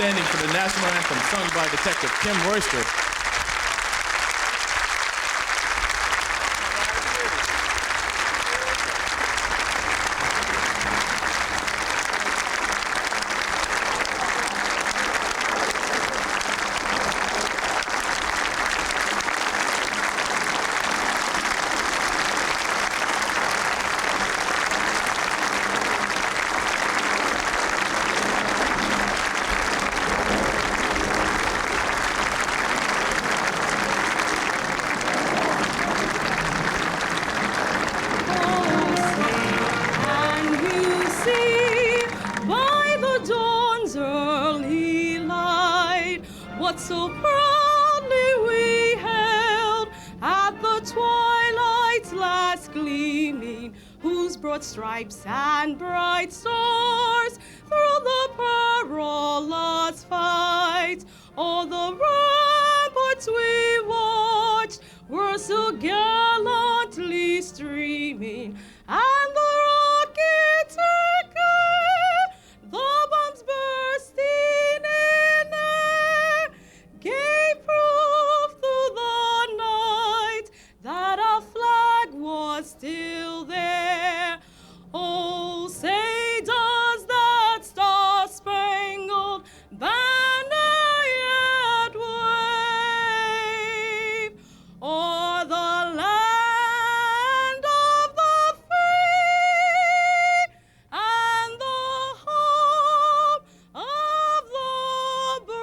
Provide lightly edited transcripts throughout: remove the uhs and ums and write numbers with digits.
standing for the national anthem sung by Detective Kim Royster. What so proudly we held at the twilight's last gleaming, whose broad stripes and bright stars through the perilous fight, all the ramparts we watched were so gallantly streaming, and the rockets echo, the bombs bursting in air, gave proof through the night that our flag was still there. Oh, say does that star-spangled banner yet wave o'er the land of the free and the home of the brave?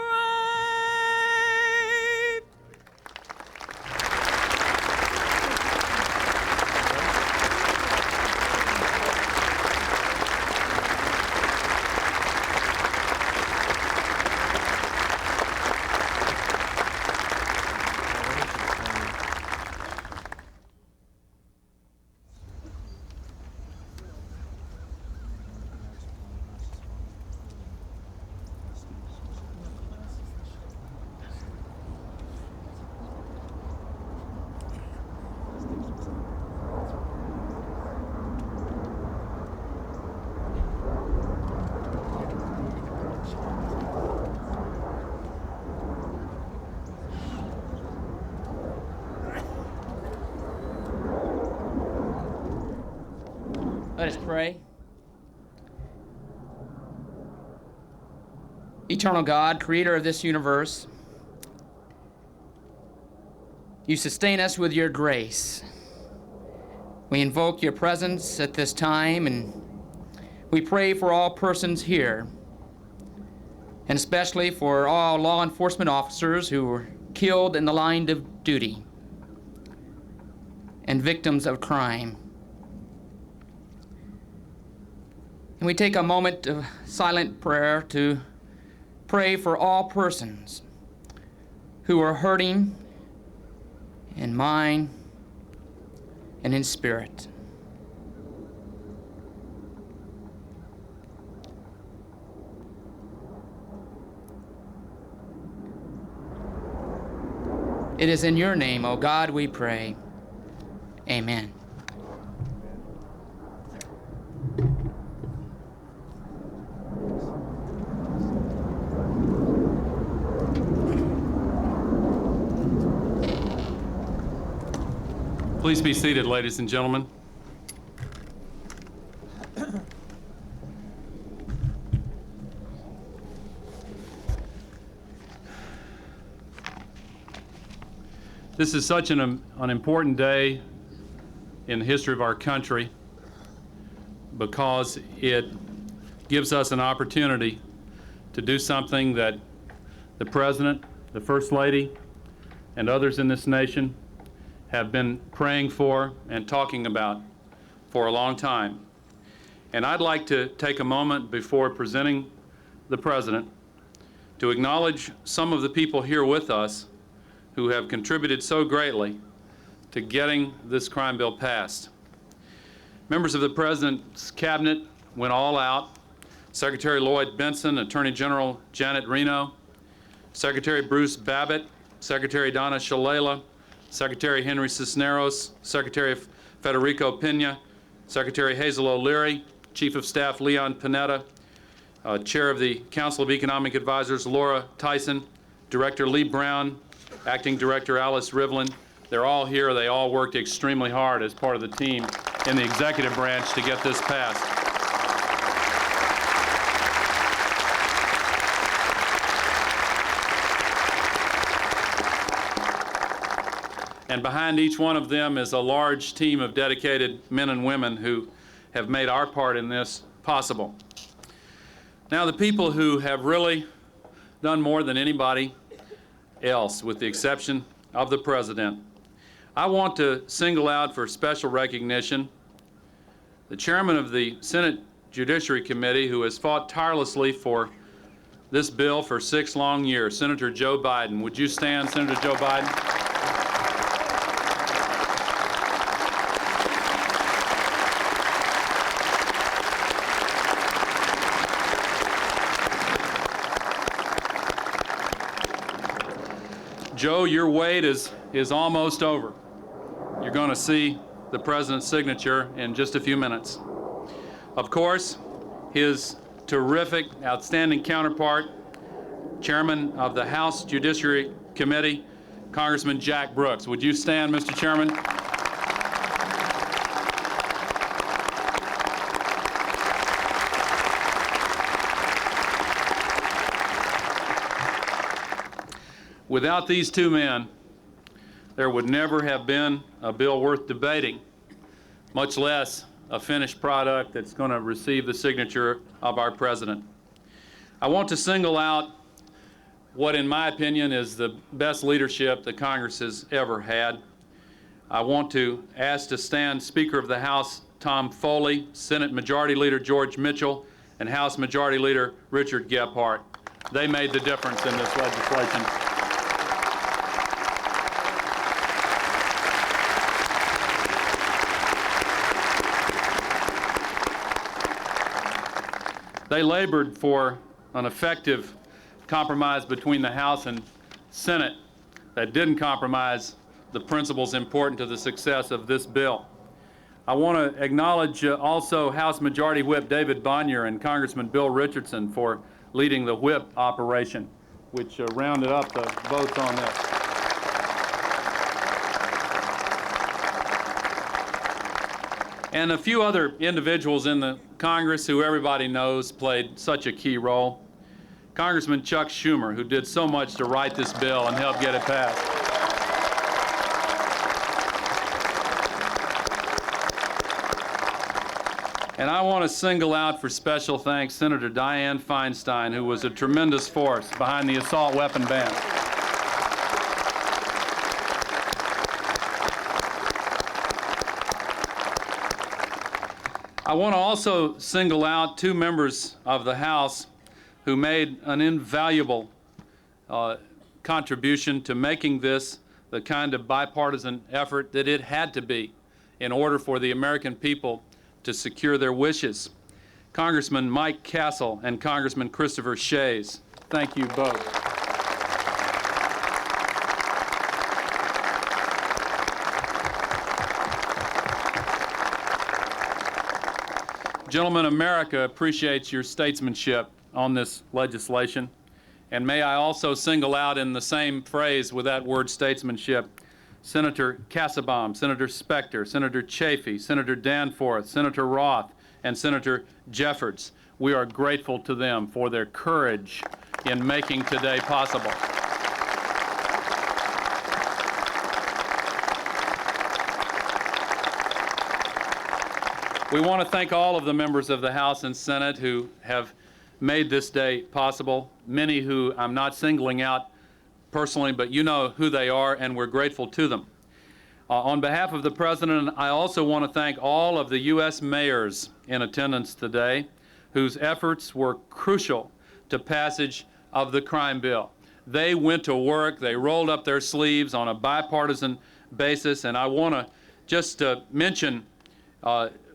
Let us pray. Eternal God, creator of this universe, you sustain us with your grace. We invoke your presence at this time, and we pray for all persons here, and especially for all law enforcement officers who were killed in the line of duty and victims of crime. And we take a moment of silent prayer to pray for all persons who are hurting in mind and in spirit. It is in your name, O God, we pray. Amen. Please be seated, ladies and gentlemen. This is such an important day in the history of our country because it gives us an opportunity to do something that the President, the First Lady, and others in this nation have been praying for and talking about for a long time. And I'd like to take a moment before presenting the President to acknowledge some of the people here with us who have contributed so greatly to getting this crime bill passed. Members of the President's cabinet went all out. Secretary Lloyd Benson, Attorney General Janet Reno, Secretary Bruce Babbitt, Secretary Donna Shalala, Secretary Henry Cisneros, Secretary Federico Pena, Secretary Hazel O'Leary, Chief of Staff Leon Panetta, Chair of the Council of Economic Advisors, Laura Tyson, Director Lee Brown, Acting Director Alice Rivlin. They're all here. They all worked extremely hard as part of the team in the executive branch to get this passed. And behind each one of them is a large team of dedicated men and women who have made our part in this possible. Now, the people who have really done more than anybody else, with the exception of the President, I want to single out for special recognition the chairman of the Senate Judiciary Committee, who has fought tirelessly for this bill for 6 long years, Senator Joe Biden. Would you stand, Senator Joe Biden? Joe, your wait is almost over. You're going to see the President's signature in just a few minutes. Of course, his terrific, outstanding counterpart, Chairman of the House Judiciary Committee, Congressman Jack Brooks. Would you stand, Mr. Chairman? Without these two men, there would never have been a bill worth debating, much less a finished product that's going to receive the signature of our President. I want to single out what, in my opinion, is the best leadership that Congress has ever had. I want to ask to stand Speaker of the House Tom Foley, Senate Majority Leader George Mitchell, and House Majority Leader Richard Gephardt. They made the difference in this legislation. They labored for an effective compromise between the House and Senate that didn't compromise the principles important to the success of this bill. I want to acknowledge also House Majority Whip David Bonnier and Congressman Bill Richardson for leading the whip operation, which rounded up the votes on this. And a few other individuals in the Congress who everybody knows played such a key role. Congressman Chuck Schumer, who did so much to write this bill and help get it passed. And I want to single out for special thanks Senator Dianne Feinstein, who was a tremendous force behind the assault weapon ban. I want to also single out 2 members of the House who made an invaluable contribution to making this the kind of bipartisan effort that it had to be in order for the American people to secure their wishes. Congressman Mike Castle and Congressman Christopher Shays. Thank you both. Gentlemen, America appreciates your statesmanship on this legislation. And may I also single out in the same phrase with that word statesmanship, Senator Kassebaum, Senator Specter, Senator Chafee, Senator Danforth, Senator Roth, and Senator Jeffords. We are grateful to them for their courage in making today possible. We want to thank all of the members of the House and Senate who have made this day possible, many who I'm not singling out personally, but you know who they are, and we're grateful to them. On behalf of the President, I also want to thank all of the U.S. mayors in attendance today whose efforts were crucial to passage of the crime bill. They went to work, they rolled up their sleeves on a bipartisan basis, and I want to just mention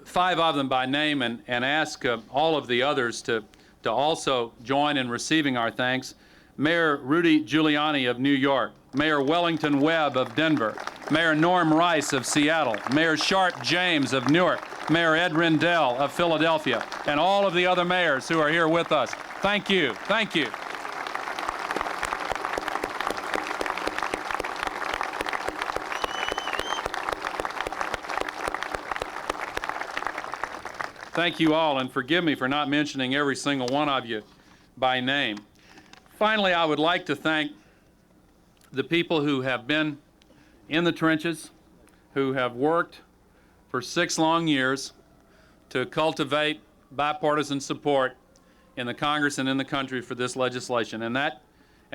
5 of them by name and ask all of the others to also join in receiving our thanks. Mayor Rudy Giuliani of New York, Mayor Wellington Webb of Denver, Mayor Norm Rice of Seattle, Mayor Sharp James of Newark, Mayor Ed Rendell of Philadelphia, and all of the other mayors who are here with us. Thank you. Thank you. Thank you all, and forgive me for not mentioning every single one of you by name. Finally, I would like to thank the people who have been in the trenches, who have worked for 6 long years to cultivate bipartisan support in the Congress and in the country for this legislation. And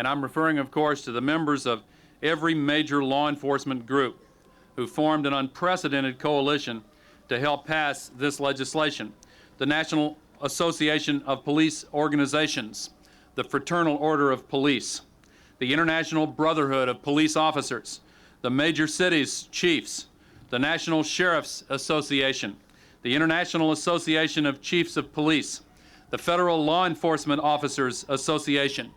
I'm referring, of course, to the members of every major law enforcement group who formed an unprecedented coalition to help pass this legislation. The National Association of Police Organizations, the Fraternal Order of Police, the International Brotherhood of Police Officers, the Major Cities Chiefs, the National Sheriff's Association, the International Association of Chiefs of Police, the Federal Law Enforcement Officers Association,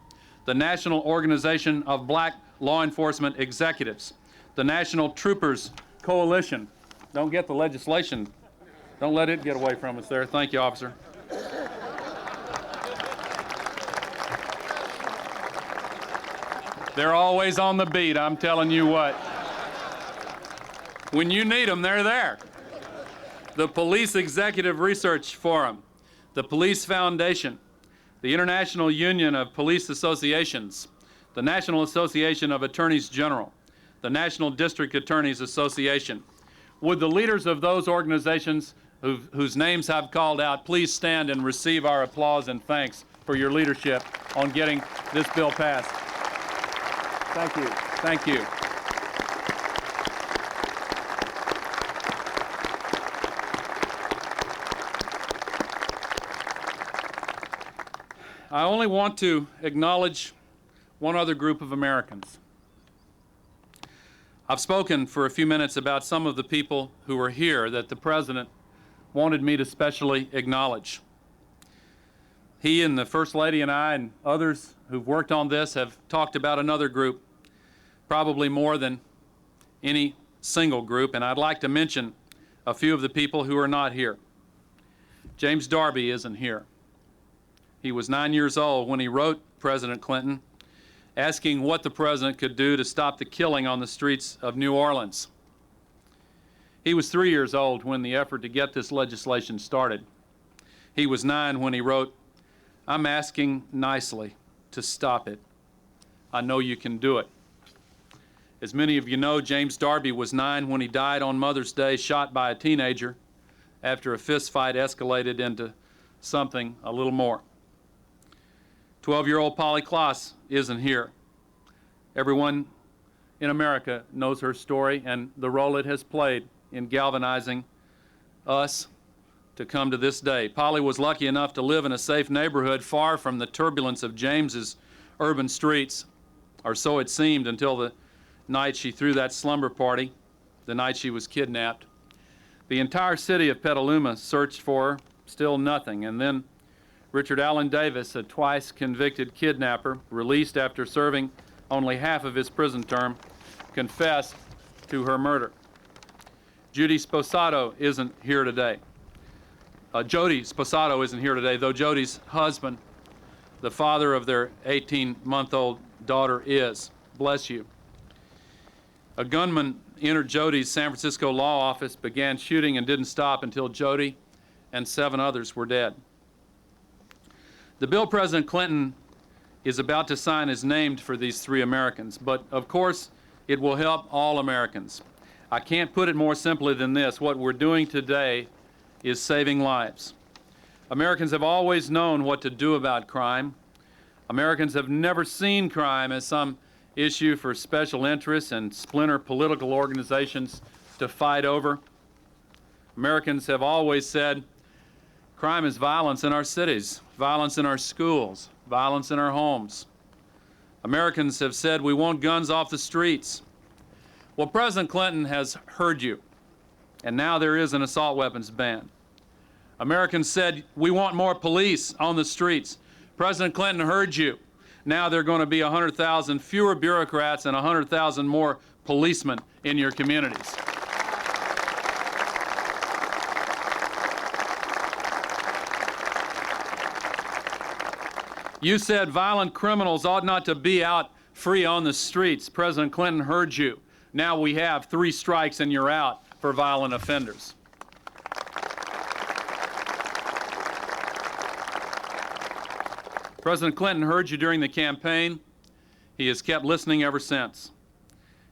the National Organization of Black Law Enforcement Executives, the National Troopers Coalition. Don't get the legislation. Don't let it get away from us there. Thank you, officer. They're always on the beat, I'm telling you what. When you need them, they're there. The Police Executive Research Forum, the Police Foundation, the International Union of Police Associations, the National Association of Attorneys General, the National District Attorneys Association. Would the leaders of those organizations whose names I've called out please stand and receive our applause and thanks for your leadership on getting this bill passed? Thank you. Thank you. I only want to acknowledge one other group of Americans. I've spoken for a few minutes about some of the people who are here that the President wanted me to specially acknowledge. He and the First Lady and I and others who've worked on this have talked about another group, probably more than any single group, and I'd like to mention a few of the people who are not here. James Darby isn't here. He was 9 years old when he wrote President Clinton asking what the President could do to stop the killing on the streets of New Orleans. He was 3 years old when the effort to get this legislation started. He was 9 when he wrote, "I'm asking nicely to stop it. I know you can do it." As many of you know, James Darby was 9 when he died on Mother's Day, shot by a teenager after a fist fight escalated into something a little more. 12-year-old Polly Klaas isn't here. Everyone in America knows her story and the role it has played in galvanizing us to come to this day. Polly was lucky enough to live in a safe neighborhood far from the turbulence of James's urban streets, or so it seemed until the night she threw that slumber party, the night she was kidnapped. The entire city of Petaluma searched for her, still nothing, and then Richard Allen Davis, a twice convicted kidnapper, released after serving only half of his prison term, confessed to her murder. Judy Sposato isn't here today. Jody Sposato isn't here today, though Jody's husband, the father of their 18-month-old daughter, is. Bless you. A gunman entered Jody's San Francisco law office, began shooting, and didn't stop until Jody and 7 others were dead. The bill President Clinton is about to sign is named for these 3 Americans, but of course it will help all Americans. I can't put it more simply than this. What we're doing today is saving lives. Americans have always known what to do about crime. Americans have never seen crime as some issue for special interests and splinter political organizations to fight over. Americans have always said crime is violence in our cities, violence in our schools, violence in our homes. Americans have said we want guns off the streets. Well, President Clinton has heard you, and now there is an assault weapons ban. Americans said we want more police on the streets. President Clinton heard you. Now there are going to be 100,000 fewer bureaucrats and 100,000 more policemen in your communities. You said violent criminals ought not to be out free on the streets. President Clinton heard you. Now we have 3 strikes and you're out for violent offenders. President Clinton heard you during the campaign. He has kept listening ever since.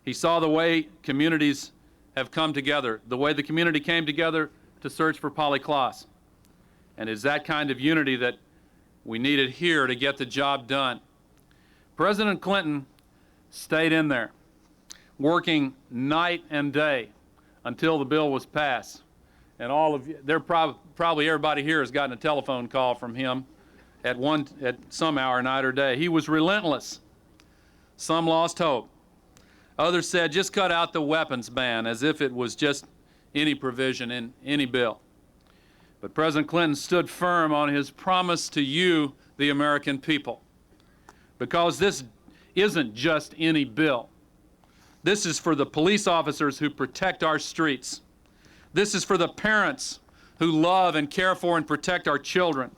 He saw the way communities have come together, the way the community came together to search for Polly Klaas. And it's that kind of unity that we needed here to get the job done. President Clinton stayed in there, working night and day until the bill was passed. And all of you, probably everybody here has gotten a telephone call from him at some hour, night or day. He was relentless. Some lost hope. Others said, just cut out the weapons ban, as if it was just any provision in any bill. But President Clinton stood firm on his promise to you, the American people, because this isn't just any bill. This is for the police officers who protect our streets. This is for the parents who love and care for and protect our children.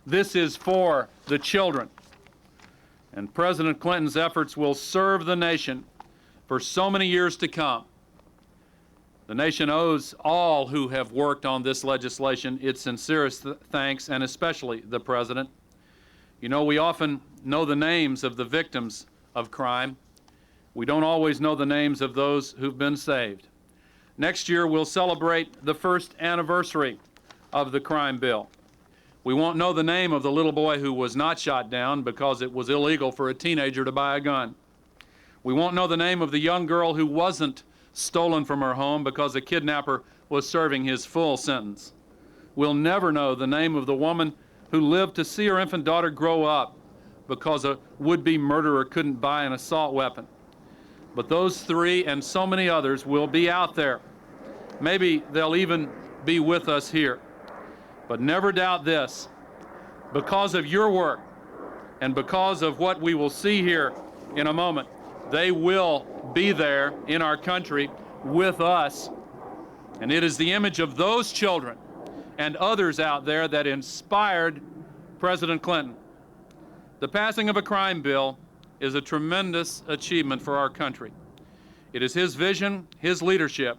This is for the children. And President Clinton's efforts will serve the nation for so many years to come. The nation owes all who have worked on this legislation its sincerest thanks, and especially the President. You know, we often know the names of the victims of crime. We don't always know the names of those who've been saved. Next year, we'll celebrate the first anniversary of the crime bill. We won't know the name of the little boy who was not shot down because it was illegal for a teenager to buy a gun. We won't know the name of the young girl who wasn't stolen from her home because a kidnapper was serving his full sentence. We'll never know the name of the woman who lived to see her infant daughter grow up because a would-be murderer couldn't buy an assault weapon. But those 3 and so many others will be out there. Maybe they'll even be with us here. But never doubt this, because of your work and because of what we will see here in a moment, they will be there in our country with us. And it is the image of those children and others out there that inspired President Clinton. The passing of a crime bill is a tremendous achievement for our country. It is his vision, his leadership,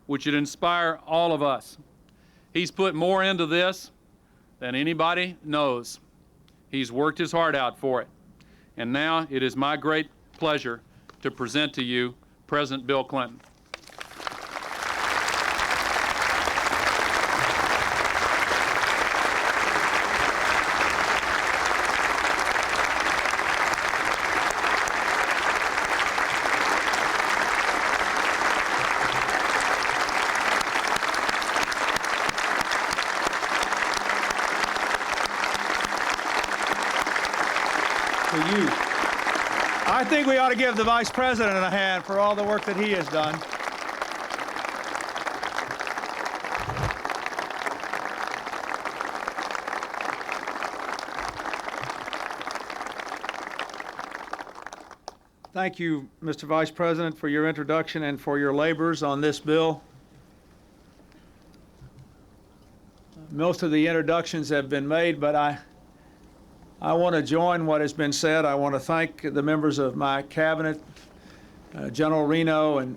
which should inspire all of us. He's put more into this than anybody knows. He's worked his heart out for it. And now it is my great pleasure to present to you President Bill Clinton. You. I think we ought to give the Vice President a hand for all the work that he has done. Thank you, Mr. Vice President, for your introduction and for your labors on this bill. Most of the introductions have been made, but I want to join what has been said. I want to thank the members of my cabinet, General Reno and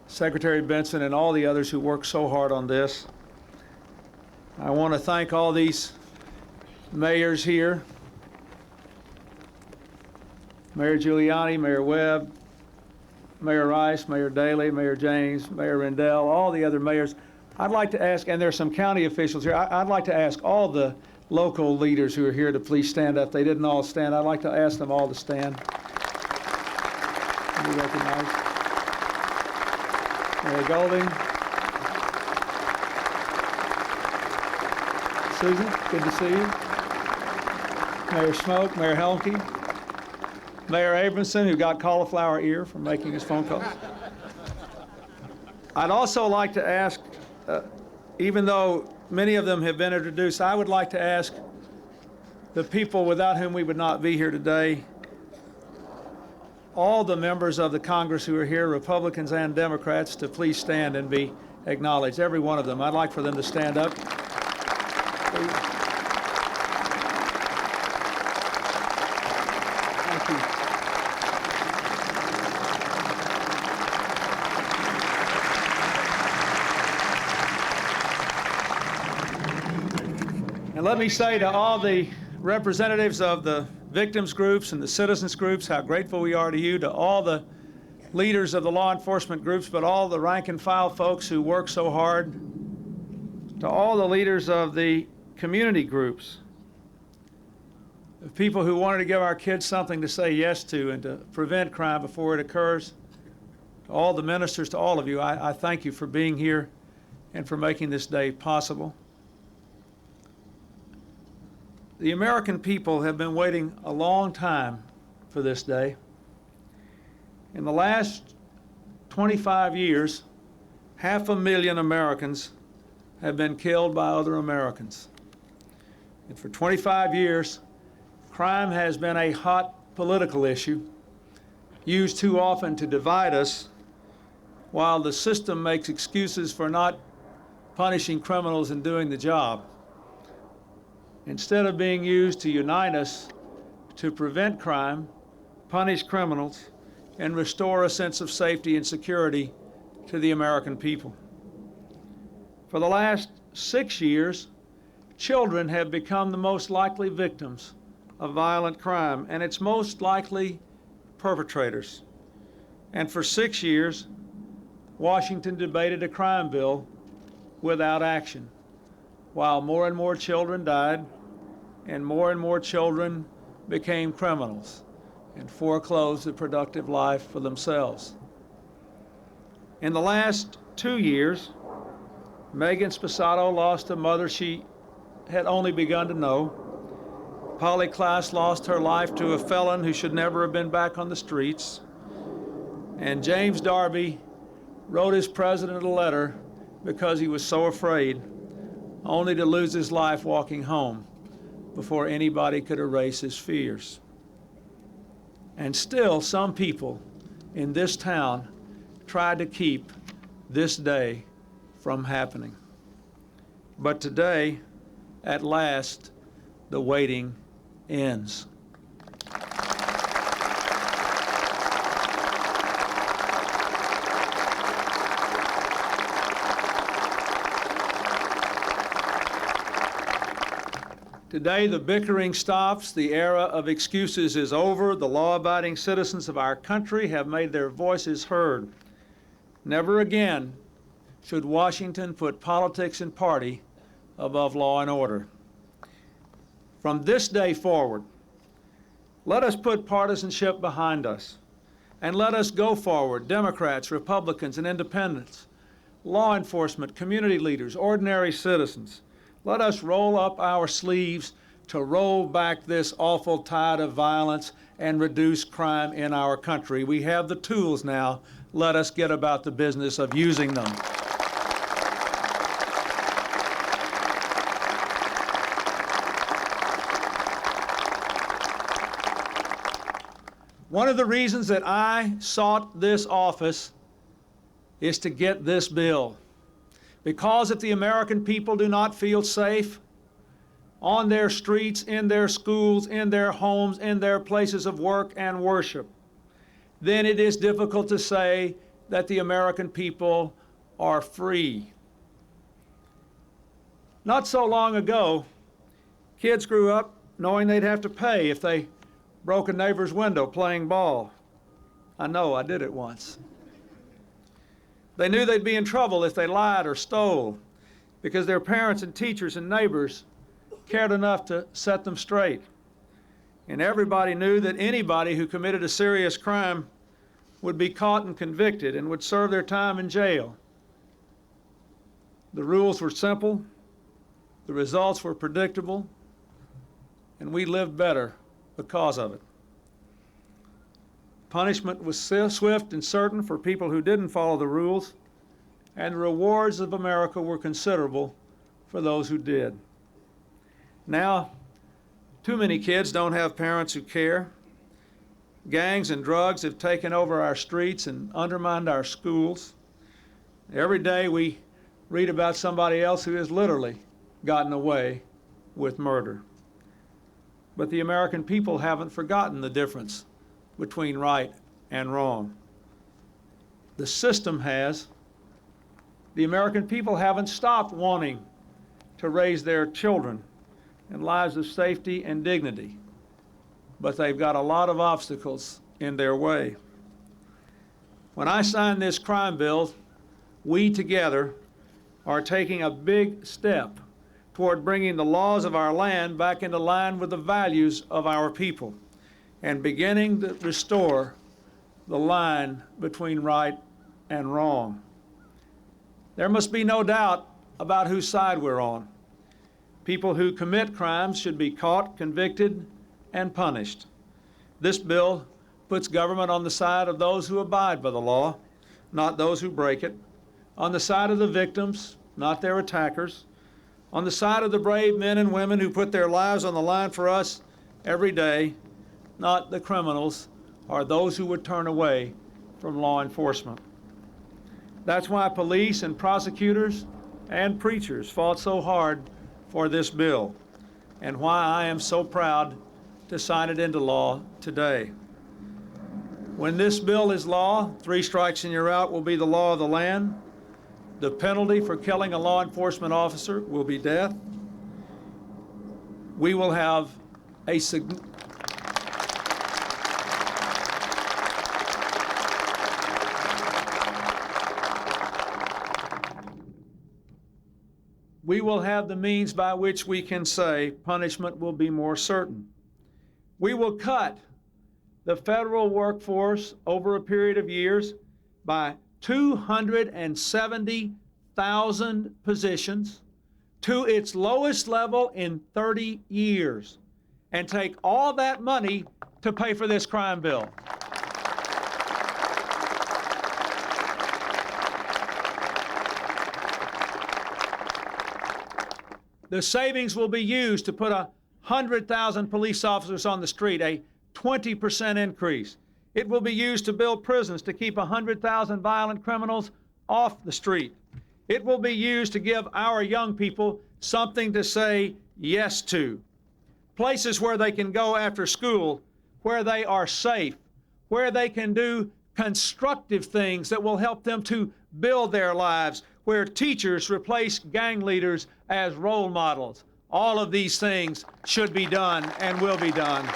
Secretary Benson and all the others who worked so hard on this. I want to thank all these mayors here, Mayor Giuliani, Mayor Webb, Mayor Rice, Mayor Daley, Mayor James, Mayor Rendell, all the other mayors. I'd like to ask, and there's some county officials here, I'd like to ask all the local leaders who are here to please stand up. They didn't all stand. I'd like to ask them all to stand. Be recognized. Mayor Golding. Susan, good to see you. Mayor Smoke, Mayor Helmke, Mayor Abramson, who got cauliflower ear from making his phone calls. I'd also like to ask, even though many of them have been introduced, I would like to ask the people without whom we would not be here today, all the members of the Congress who are here, Republicans and Democrats, to please stand and be acknowledged, every one of them. I'd like for them to stand up. Please. Thank you. And let me say to all the representatives of the victims groups and the citizens groups how grateful we are to you, to all the leaders of the law enforcement groups, but all the rank and file folks who work so hard, to all the leaders of the community groups, the people who wanted to give our kids something to say yes to and to prevent crime before it occurs, to all the ministers, to all of you, I thank you for being here and for making this day possible. The American people have been waiting a long time for this day. In the last 25 years, 500,000 Americans have been killed by other Americans. And for 25 years, crime has been a hot political issue, used too often to divide us, while the system makes excuses for not punishing criminals and doing the job. Instead of being used to unite us, to prevent crime, punish criminals, and restore a sense of safety and security to the American people. For the last 6 years, children have become the most likely victims of violent crime and its most likely perpetrators. And for 6 years, Washington debated a crime bill without action, while more and more children died and more children became criminals and foreclosed a productive life for themselves. In the last 2 years, Megan Sposato lost a mother she had only begun to know. Polly Klaas lost her life to a felon who should never have been back on the streets. And James Darby wrote his president a letter because he was so afraid, only to lose his life walking home before anybody could erase his fears. And still, some people in this town tried to keep this day from happening. But today, at last, the waiting ends. Today, the bickering stops, the era of excuses is over. The law-abiding citizens of our country have made their voices heard. Never again should Washington put politics and party above law and order. From this day forward, let us put partisanship behind us, and let us go forward, Democrats, Republicans, and independents, law enforcement, community leaders, ordinary citizens. Let us roll up our sleeves to roll back this awful tide of violence and reduce crime in our country. We have the tools now. Let us get about the business of using them. One of the reasons that I sought this office is to get this bill. Because if the American people do not feel safe on their streets, in their schools, in their homes, in their places of work and worship, then it is difficult to say that the American people are free. Not so long ago, kids grew up knowing they'd have to pay if they broke a neighbor's window playing ball. I know, I did it once. They knew they'd be in trouble if they lied or stole because their parents and teachers and neighbors cared enough to set them straight. And everybody knew that anybody who committed a serious crime would be caught and convicted and would serve their time in jail. The rules were simple, the results were predictable, and we lived better because of it. Punishment was swift and certain for people who didn't follow the rules, and the rewards of America were considerable for those who did. Now, Too many kids don't have parents who care. Gangs and drugs have taken over our streets and undermined our schools. Every day we read about somebody else who has literally gotten away with murder. But the American people haven't forgotten the difference between right and wrong. The system has. The American people haven't stopped wanting to raise their children in lives of safety and dignity, but they've got a lot of obstacles in their way. When I signed this crime bill, we together are taking a big step toward bringing the laws of our land back into line with the values of our people and beginning to restore the line between right and wrong. There must be no doubt about whose side we're on. People who commit crimes should be caught, convicted, and punished. This bill puts government on the side of those who abide by the law, not those who break it, on the side of the victims, not their attackers, on the side of the brave men and women who put their lives on the line for us every day, not the criminals or those who would turn away from law enforcement. That's why police and prosecutors and preachers fought so hard for this bill, and why I am so proud to sign it into law today. When this bill is law, 3 strikes and you're out will be the law of the land. The penalty for killing a law enforcement officer will be death. We will have a we will have the means by which we can say punishment will be more certain. We will cut the federal workforce over a period of years by 270,000 positions to its lowest level in 30 years and take all that money to pay for this crime bill. The savings will be used to put 100,000 police officers on the street, a 20% increase. It will be used to build prisons to keep 100,000 violent criminals off the street. It will be used to give our young people something to say yes to. Places where they can go after school, where they are safe, where they can do constructive things that will help them to build their lives, where teachers replace gang leaders as role models. All of these things should be done and will be done.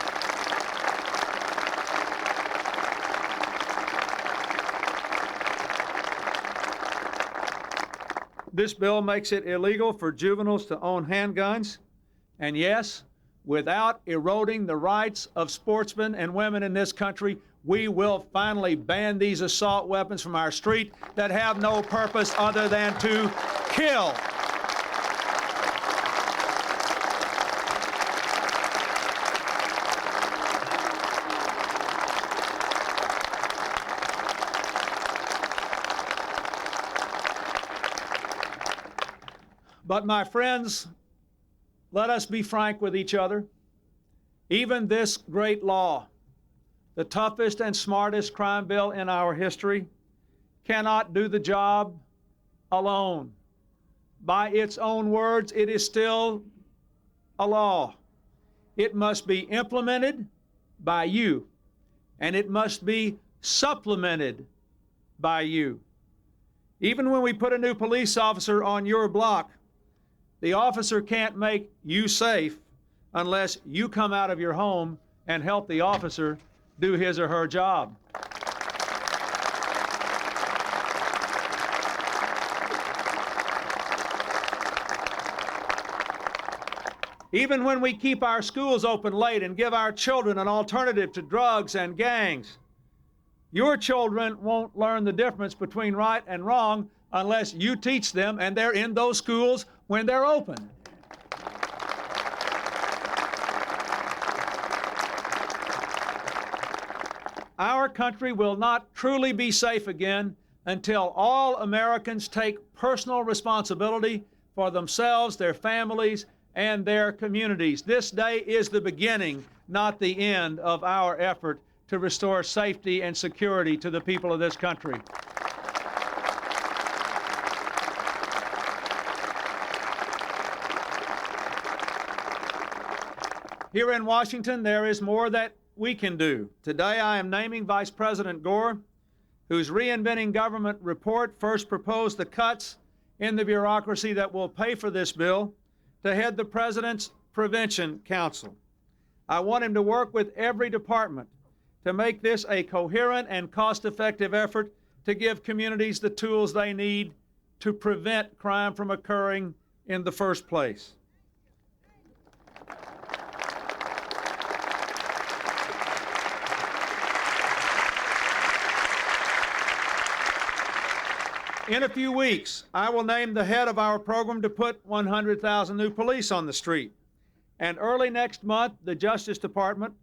This bill makes it illegal for juveniles to own handguns, and yes, without eroding the rights of sportsmen and women in this country, we will finally ban these assault weapons from our street that have no purpose other than to kill. But my friends, let us be frank with each other. Even this great law, the toughest and smartest crime bill in our history, cannot do the job alone. By its own words, it is still a law. It must be implemented by you, and it must be supplemented by you. Even when we put a new police officer on your block, the officer can't make you safe unless you come out of your home and help the officer do his or her job. Even when we keep our schools open late and give our children an alternative to drugs and gangs, your children won't learn the difference between right and wrong unless you teach them and they're in those schools when they're open. Our country will not truly be safe again until all Americans take personal responsibility for themselves, their families, and their communities. This day is the beginning, not the end, of our effort to restore safety and security to the people of this country. Here in Washington, there is more that we can do. Today, I am naming Vice President Gore, whose Reinventing Government report first proposed the cuts in the bureaucracy that will pay for this bill, to head the President's Prevention Council. I want him to work with every department to make this a coherent and cost-effective effort to give communities the tools they need to prevent crime from occurring in the first place. In a few weeks, I will name the head of our program to put 100,000 new police on the street. And early next month, the Justice Department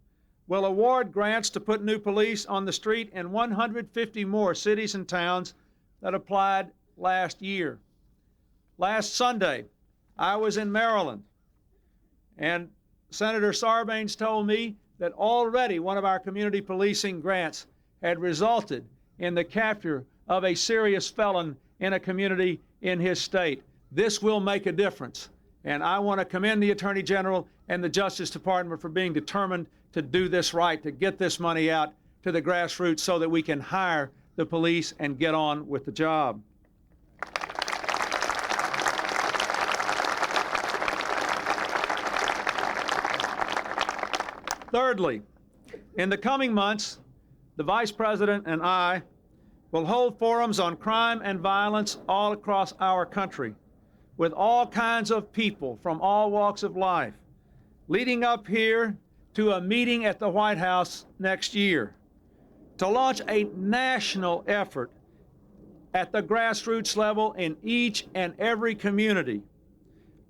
will award grants to put new police on the street in 150 more cities and towns that applied last year. Last Sunday, I was in Maryland, and Senator Sarbanes told me that already one of our community policing grants had resulted in the capture of a serious felon in a community in his state. This will make a difference, and I want to commend the Attorney General and the Justice Department for being determined to do this right, to get this money out to the grassroots so that we can hire the police and get on with the job. Thirdly, in the coming months, the Vice President and I will hold forums on crime and violence all across our country with all kinds of people from all walks of life, leading up here to a meeting at the White House next year to launch a national effort at the grassroots level in each and every community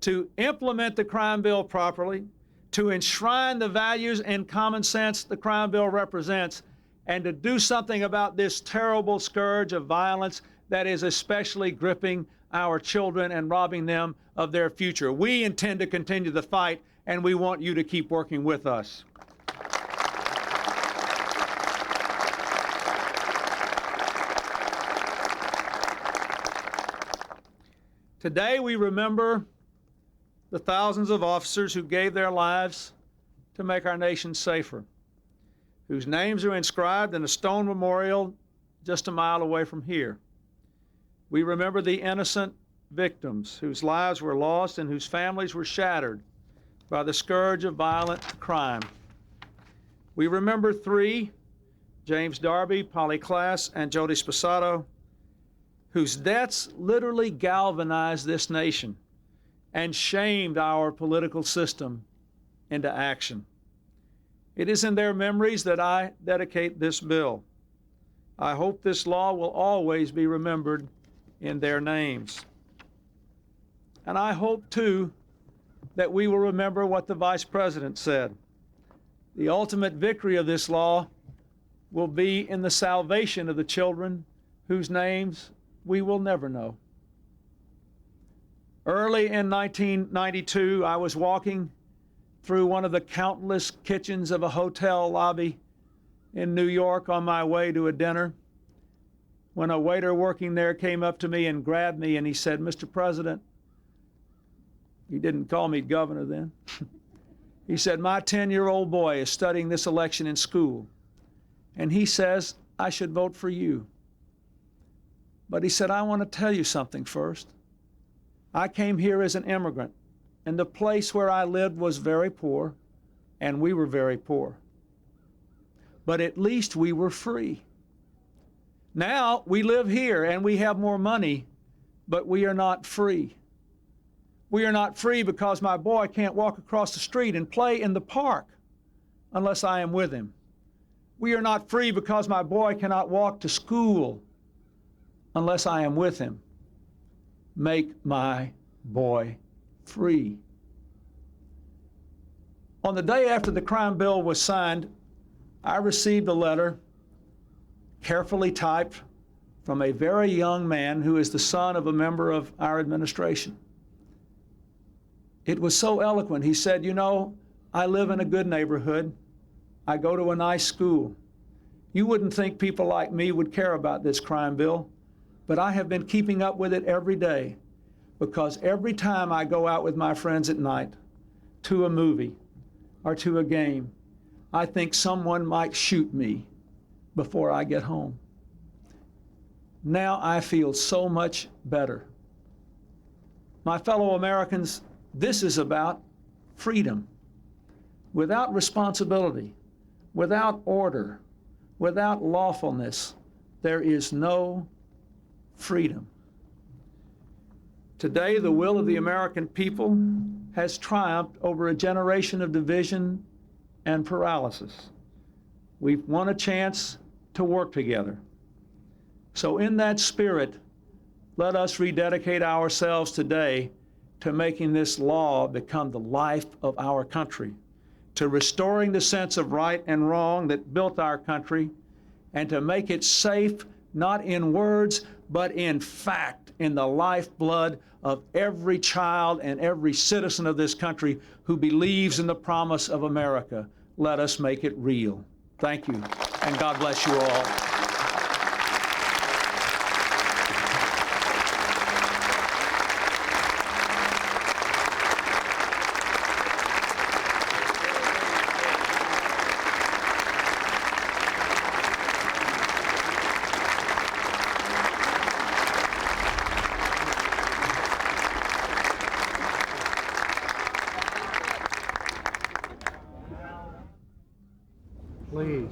to implement the crime bill properly, to enshrine the values and common sense the crime bill represents, and to do something about this terrible scourge of violence that is especially gripping our children and robbing them of their future. We intend to continue the fight, and we want you to keep working with us. Today, we remember the thousands of officers who gave their lives to make our nation safer, whose names are inscribed in a stone memorial just a mile away from here. We remember the innocent victims whose lives were lost and whose families were shattered by the scourge of violent crime. We remember three, James Darby, Polly Klaas, and Jody Sposato, whose deaths literally galvanized this nation and shamed our political system into action. It is in their memories that I dedicate this bill. I hope this law will always be remembered in their names. And I hope, too, that we will remember what the Vice President said. The ultimate victory of this law will be in the salvation of the children whose names we will never know. Early in 1992, I was walking through one of the countless kitchens of a hotel lobby in New York on my way to a dinner when a waiter working there came up to me and grabbed me and he said, "Mr. President," he didn't call me governor then, he said, "My 10-year-old boy is studying this election in school, and he says I should vote for you. But," he said, "I want to tell you something first. I came here as an immigrant, and the place where I lived was very poor, and we were very poor. But at least we were free. Now we live here and we have more money, but we are not free. We are not free because my boy can't walk across the street and play in the park unless I am with him. We are not free because my boy cannot walk to school unless I am with him. Make my boy free." On the day after the crime bill was signed, I received a letter, carefully typed, from a very young man who is the son of a member of our administration. It was so eloquent. He said, you know, I live in a good neighborhood. I go to a nice school. You wouldn't think people like me would care about this crime bill, but I have been keeping up with it every day, because every time I go out with my friends at night to a movie or to a game, I think someone might shoot me before I get home. Now I feel so much better. My fellow Americans, this is about freedom. Without responsibility, without order, without lawfulness, there is no freedom. Today, the will of the American people has triumphed over a generation of division and paralysis. We've won a chance to work together. So in that spirit, let us rededicate ourselves today to making this law become the life of our country, to restoring the sense of right and wrong that built our country, and to make it safe, not in words, but in fact, in the lifeblood of every child and every citizen of this country who believes in the promise of America. Let us make it real. Thank you, and God bless you all. Please.